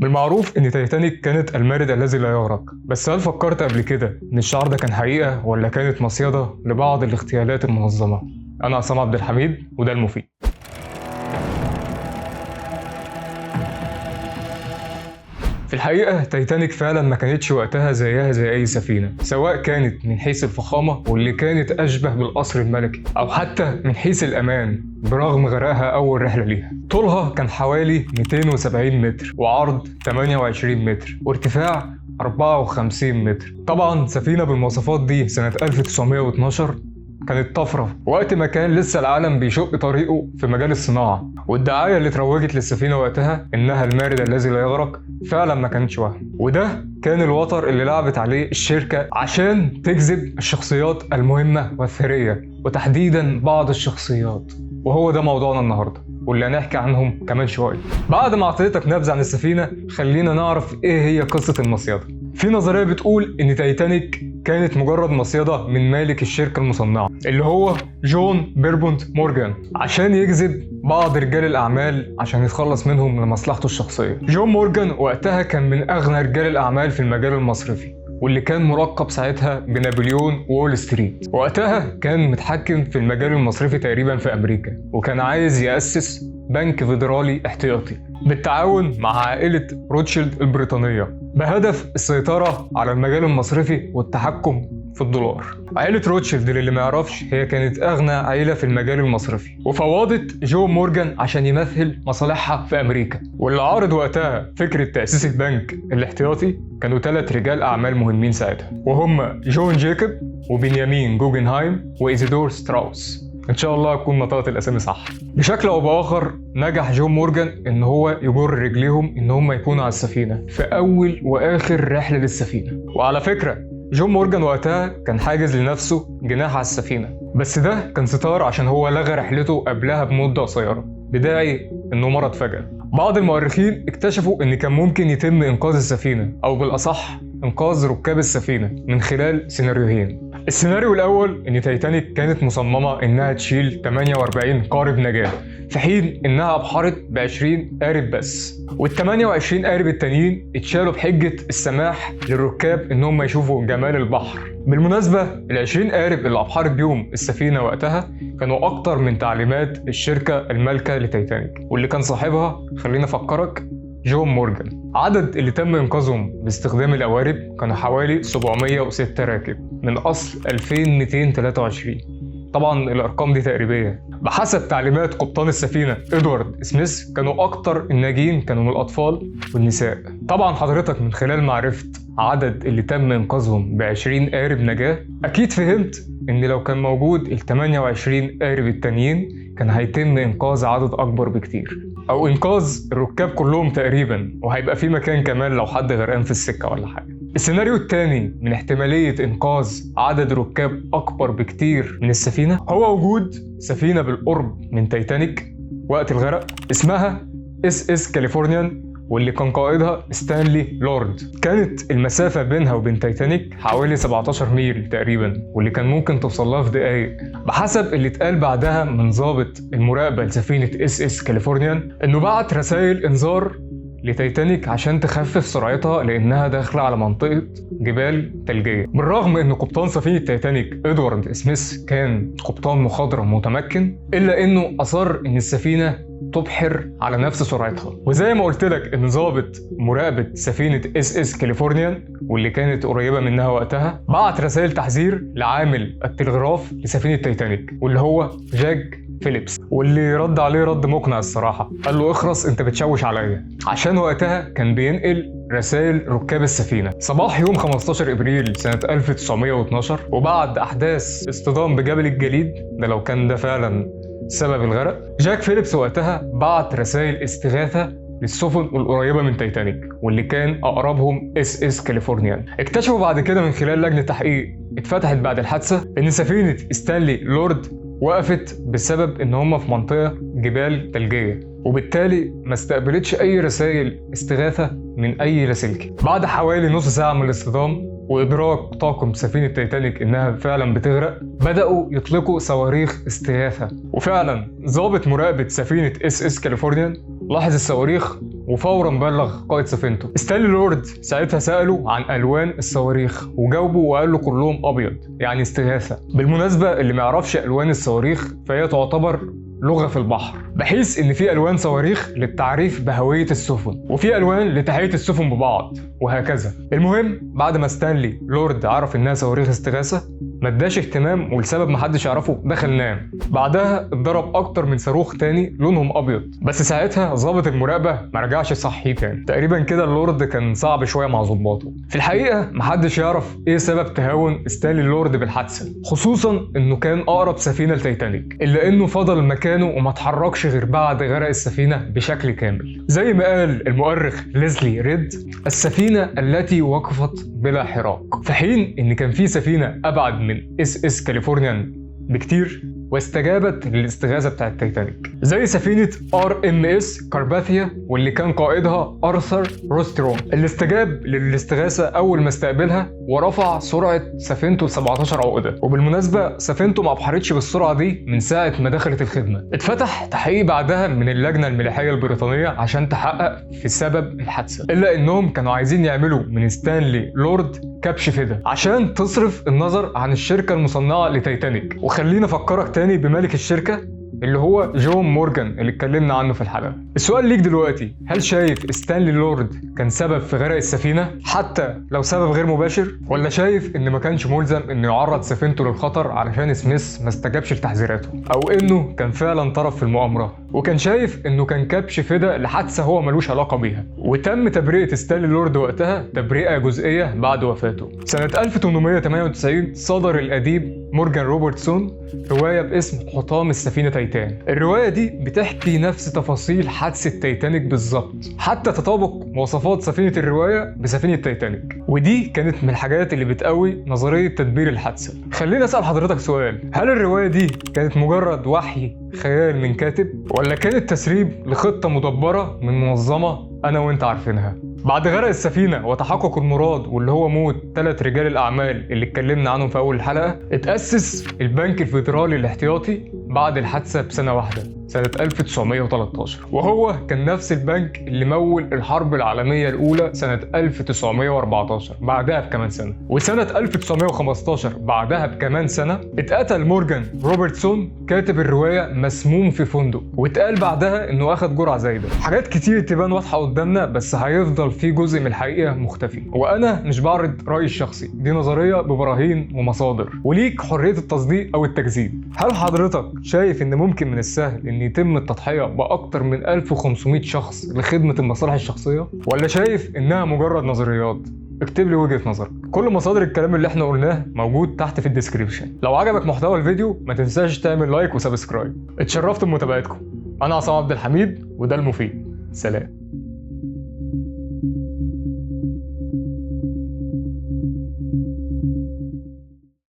من المعروف ان تايتانيك كانت المارد الذي لا يغرق، بس هل فكرت قبل كده ان الشعار ده كان حقيقة ولا كانت مصيدة لبعض الاغتيالات المنظمة؟ انا عصام عبد الحميد وده المفيد. في الحقيقة تايتانيك فعلا ما كانتش وقتها زيها زي أي سفينة، سواء كانت من حيث الفخامة واللي كانت أشبه بالقصر الملكي، أو حتى من حيث الأمان برغم غرقها أول رحلة ليها. طولها كان حوالي 270 متر وعرض 28 متر وارتفاع 54 متر. طبعا سفينة بالمواصفات دي سنة 1912 كانت طفرة وقت ما كان لسه العالم بيشق طريقه في مجال الصناعة، والدعاية اللي اتروجت للسفينة وقتها إنها المارد الذي لا يغرق فعلا ما كانتش وهم، وده كان الوتر اللي لعبت عليه الشركة عشان تجذب الشخصيات المهمة والثرية، وتحديدا بعض الشخصيات، وهو ده موضوعنا النهاردة واللي هنحكي عنهم كمان شوية. بعد ما اعطيتك نبذة عن السفينة خلينا نعرف ايه هي قصة المصيدة. في نظرية بتقول ان تايتانيك كانت مجرد مصيدة من مالك الشركة المصنعة اللي هو جون بيربونت مورجان، عشان يجذب بعض رجال الأعمال عشان يتخلص منهم لمصلحته الشخصية. جون مورجان وقتها كان من أغنى رجال الأعمال في المجال المصرفي، واللي كان ملقب ساعتها بنابليون وول ستريت. وقتها كان متحكم في المجال المصرفي تقريبا في أمريكا، وكان عايز يأسس بنك فيدرالي احتياطي بالتعاون مع عائلة روتشيلد البريطانية بهدف السيطرة على المجال المصرفي والتحكم في الدولار. عائلة روتشيلد اللي ما يعرفش هي كانت أغنى عائلة في المجال المصرفي، وفوضت جون مورجان عشان يمثل مصالحها في أمريكا. واللي عارض وقتها فكرة تأسيس البنك الاحتياطي كانوا 3 رجال أعمال مهمين ساعتها، وهم جون جاكوب وبنيامين جوجنهايم وإيزيدور ستراوس. ان شاء الله اكون نطقت الاسامي صح. بشكل او باخر نجح جون مورجان ان هو يجر رجليهم ان هم يكونوا على السفينه في اول واخر رحله للسفينه. وعلى فكره جون مورجان وقتها كان حاجز لنفسه جناح على السفينه، بس ده كان ستار عشان هو لغى رحلته قبلها بمده قصيره بداعي انه مرض فجاه. بعض المؤرخين اكتشفوا ان كان ممكن يتم انقاذ السفينه، او بالاصح انقاذ ركاب السفينه، من خلال سيناريوهين. السيناريو الاول ان تايتانيك كانت مصممه انها تشيل 48 قارب نجاه، في حين انها ابحرت ب 20 قارب بس، وال 28 قارب التانيين اتشالوا بحجه السماح للركاب ان هم يشوفوا جمال البحر. بالمناسبه ال 20 قارب اللي ابحرت بيهم السفينه وقتها كانوا اكتر من تعليمات الشركه المالكه لتايتانيك، واللي كان صاحبها خلينا افكرك جون مورجان. عدد اللي تم انقاذهم باستخدام القوارب كانوا حوالي 706 راكب من اصل 2223. طبعا الارقام دي تقريبيه. بحسب تعليمات قبطان السفينه ادوارد سميث كانوا اكتر الناجين كانوا من الاطفال والنساء. طبعا حضرتك من خلال معرفه عدد اللي تم انقاذهم ب 20 قارب نجاه اكيد فهمت ان لو كان موجود ال 28 قارب التانيين كان هيتم انقاذ عدد اكبر بكتير، او انقاذ الركاب كلهم تقريبا، وهيبقى في مكان كمان لو حد غرقان في السكه ولا حاجه. السيناريو الثاني من احتماليه انقاذ عدد ركاب اكبر بكتير من السفينه هو وجود سفينه بالقرب من تايتانيك وقت الغرق اسمها اس كاليفورنيان، واللي كان قائدها ستانلي لورد. كانت المسافة بينها وبين تايتانيك حوالي 17 ميل تقريبا، واللي كان ممكن توصلها في دقايق. بحسب اللي اتقال بعدها من ضابط المراقبة لسفينة اس كاليفورنيان انه بعت رسائل انذار لتايتانيك عشان تخفف سرعتها لانها داخلة على منطقة جبال ثلجية. بالرغم ان قبطان سفينة تايتانيك ادوارد سميث كان قبطان مخضرم متمكن، الا انه اصر ان السفينة تبحر على نفس سرعتها. وزي ما قلت لك ان ضابط مراقبة سفينة اس كاليفورنيان واللي كانت قريبة منها وقتها بعت رسائل تحذير لعامل التلغراف لسفينة تايتانيك واللي هو جاك فيليبس، واللي رد عليه رد مقنع الصراحة. قال له اخرس انت بتشوش عليا، عشان وقتها كان بينقل رسائل ركاب السفينة. صباح يوم 15 ابريل سنة 1912 وبعد احداث اصطدام بجبل الجليد ده، لو كان ده فعلا سبب الغرق، جاك فيليبس وقتها بعت رسائل استغاثة للسفن القريبة من تايتانيك واللي كان أقربهم اس كاليفورنيان. اكتشفوا بعد كده من خلال لجنة تحقيق اتفتحت بعد الحادثة إن سفينة ستانلي لورد وقفت بسبب إن هم في منطقة جبال ثلجية، وبالتالي ما استقبلتش أي رسائل استغاثة من أي لاسلكي. بعد حوالي نص ساعة من الاصطدام وإدراك طاقم سفينة تايتانيك إنها فعلا بتغرق، بدأوا يطلقوا صواريخ استغاثة. وفعلا ضابط مراقبة سفينة اس كاليفورنيان لاحظ الصواريخ وفورا بلغ قائد سفينته. ستانلي لورد ساعتها سأله عن ألوان الصواريخ وجاوبه وقال له كلهم أبيض، يعني استغاثة. بالمناسبة اللي ما يعرفش ألوان الصواريخ فهي تعتبر لغة في البحر، بحيث إن في ألوان صواريخ للتعريف بهوية السفن وفي ألوان لتحية السفن ببعض وهكذا. المهم بعد ما ستانلي لورد عرف إنها صواريخ استغاثة ما اداش اهتمام، ولسبب محدش يعرفه دخل نام. بعدها اتضرب أكتر من صاروخ تاني لونهم أبيض، بس ساعتها ضابط المراقبة ما رجعش يصحيه تاني. تقريبا كده اللورد كان صعب شوية مع ضباطه. في الحقيقة محدش يعرف إيه سبب تهاون ستانلي لورد بالحادثة، خصوصا إنه كان أقرب سفينة لتيتانيك، إلا إنه فضل مكانه وما اتحركش غير بعد غرق السفينة بشكل كامل. زي ما قال المؤرخ ليزلي ريد: السفينة التي وقفت بلا حراك، في حين إن كان في سفينة أبعد من اس كاليفورنيان بكتير واستجابت للاستغاثة بتاعت تايتانيك، زي سفينة RMS كارباثيا واللي كان قائدها أرثر روستروم، اللي استجاب للاستغاثة أول ما استقبلها ورفع سرعة سفينته ل 17 عقدة. وبالمناسبة سفينته ما أبحرتش بالسرعة دي من ساعة ما دخلت الخدمة. اتفتح تحقيق بعدها من اللجنة الملاحية البريطانية عشان تحقق في سبب الحادثة، إلا إنهم كانوا عايزين يعملوا من ستانلي لورد كبش فدا عشان تصرف النظر عن الشركة المصنعة لتايتانيك. وخلينا أفكرك تاني بمالك الشركة اللي هو جون مورجان اللي اتكلمنا عنه في الحلقة. السؤال ليك دلوقتي: هل شايف ستانلي لورد كان سبب في غرق السفينة حتى لو سبب غير مباشر، ولا شايف ان ما كانش ملزم انه يعرض سفينته للخطر علشان سميث ما استجابش لتحذيراته، او انه كان فعلا طرف في المؤامرة وكان شايف انه كان كبش فدا لحادثة هو ملوش علاقة بيها؟ وتم تبرئة ستانلي لورد وقتها تبرئة جزئية بعد وفاته. سنة 1898 صدر الأديب مورجان روبرتسون رواية باسم حطام السفينة تايتان. الرواية دي بتحكي نفس تفاصيل حادثة تايتانيك بالظبط، حتى تطابق مواصفات سفينة الرواية بسفينة تايتانيك، ودي كانت من الحاجات اللي بتقوي نظرية تدبير الحادثة. خليني أسأل حضرتك سؤال: هل الرواية دي كانت مجرد وحي خيال من كاتب، ولا كانت تسريب لخطة مدبرة من منظمة أنا وأنت عارفينها؟ بعد غرق السفينة وتحقق المراد واللي هو موت 3 رجال الأعمال اللي اتكلمنا عنهم في أول الحلقة، اتأسس البنك الفيدرالي الاحتياطي بعد الحادثة بسنة واحدة سنة 1913، وهو كان نفس البنك اللي مول الحرب العالمية الأولى سنة 1914 بعدها بكمان سنة. وسنة 1915 بعدها بكمان سنة اتقتل مورجان روبرتسون كاتب الرواية مسموم في فندق، واتقال بعدها انه اخد جرعة زايدة. حاجات كتير تبان واضحة قدامنا بس هيفضل في جزء من الحقيقة مختفي، وانا مش بعرض رأيي الشخصي، دي نظرية ببراهين ومصادر وليك حرية التصديق او التكذيب. هل حضرتك شايف ان ممكن من السهل ان يتم التضحية بأكتر من 1500 شخص لخدمة المصالح الشخصية، ولا شايف انها مجرد نظريات؟ اكتب لي وجهة نظرك. كل مصادر الكلام اللي احنا قلناه موجود تحت في الديسكريبشن. لو عجبك محتوى الفيديو ما تنساش تعمل لايك وسبسكرايب. اتشرفت بمتابعتكم. انا عصام عبد الحميد وده المفيد. سلام.